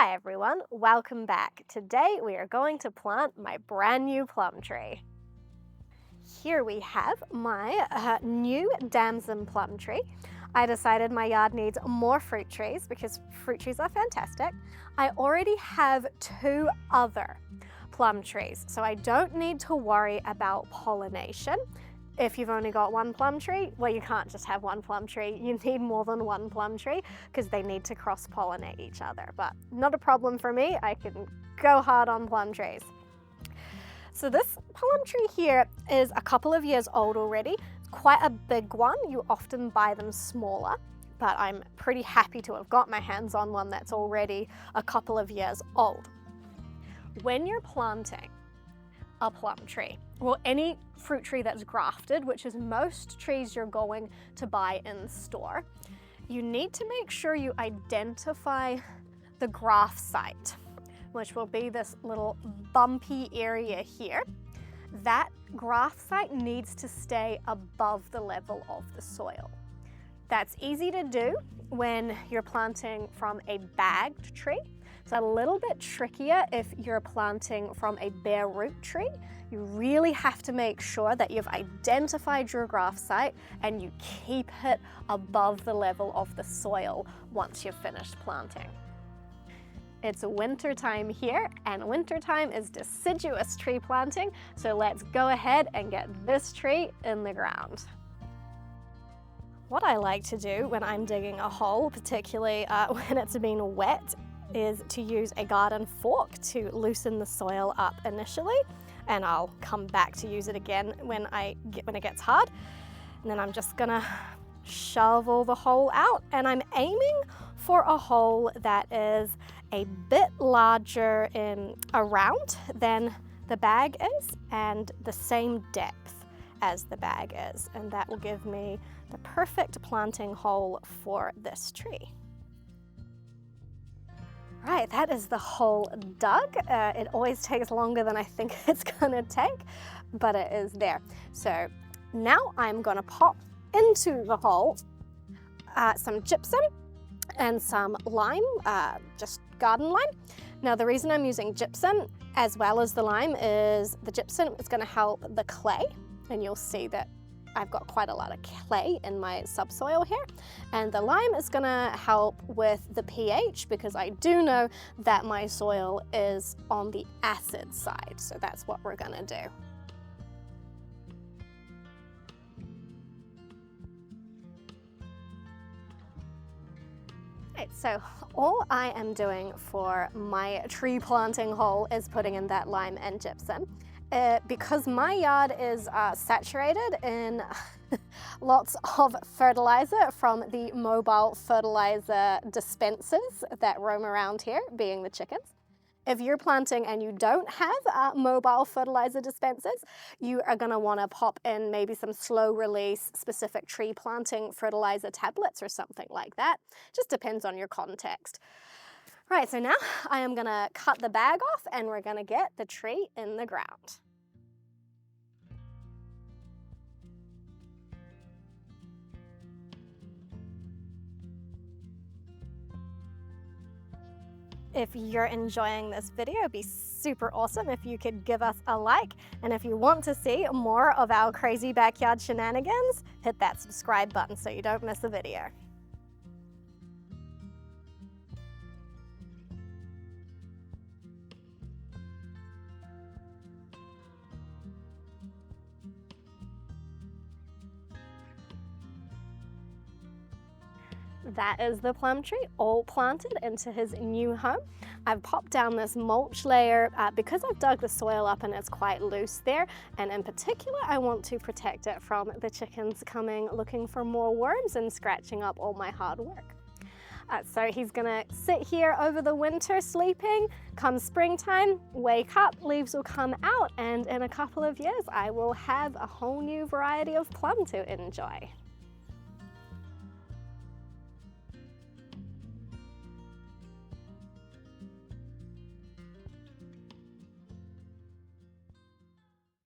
Hi everyone, welcome back. Today we are going to plant my brand new plum tree. Here we have my new damson plum tree. I decided my yard needs more fruit trees because fruit trees are fantastic. I already have 2 other plum trees, so I don't need to worry about pollination. If you've only got 1 plum tree, well, you can't just have 1 plum tree. You need more than 1 plum tree because they need to cross-pollinate each other. But not a problem for me. I can go hard on plum trees. So this plum tree here is a couple of years old already. Quite a big one. You often buy them smaller, but I'm pretty happy to have got my hands on one that's already a couple of years old. When you're planting a plum tree, or any fruit tree that's grafted, which is most trees you're going to buy in the store, you need to make sure you identify the graft site, which will be this little bumpy area here. That graft site needs to stay above the level of the soil. That's easy to do when you're planting from a bagged tree. It's a little bit trickier if you're planting from a bare root tree. You really have to make sure that you've identified your graft site and you keep it above the level of the soil once you've finished planting. It's winter time here, and winter time is deciduous tree planting, so let's go ahead and get this tree in the ground. What I like to do when I'm digging a hole, particularly when it's been wet, is to use a garden fork to loosen the soil up initially, and I'll come back to use it again when it gets hard. And then I'm just gonna shovel the hole out, and I'm aiming for a hole that is a bit larger around than the bag is and the same depth as the bag is, and that will give me the perfect planting hole for this tree. Right, that is the hole dug. It always takes longer than I think it's gonna take, but it is there. So now I'm gonna pop into the hole some gypsum and some lime, just garden lime. Now the reason I'm using gypsum as well as the lime is the gypsum is gonna help the clay, and you'll see that I've got quite a lot of clay in my subsoil here, and the lime is gonna help with the pH because I do know that my soil is on the acid side, so that's what we're gonna do. Right, so all I am doing for my tree planting hole is putting in that lime and gypsum. Because my yard is saturated in lots of fertilizer from the mobile fertilizer dispensers that roam around here, being the chickens. If you're planting and you don't have mobile fertilizer dispensers, you are going to want to pop in maybe some slow release specific tree planting fertilizer tablets or something like that. Just depends on your context. Right, so now I am going to cut the bag off and we're going to get the tree in the ground. If you're enjoying this video, it'd be super awesome if you could give us a like. And if you want to see more of our crazy backyard shenanigans, hit that subscribe button so you don't miss a video. That is the plum tree all planted into his new home. I've popped down this mulch layer because I've dug the soil up and it's quite loose there, and in particular I want to protect it from the chickens coming looking for more worms and scratching up all my hard work. So he's gonna sit here over the winter sleeping. Come springtime, wake up, leaves will come out, and in a couple of years I will have a whole new variety of plum to enjoy.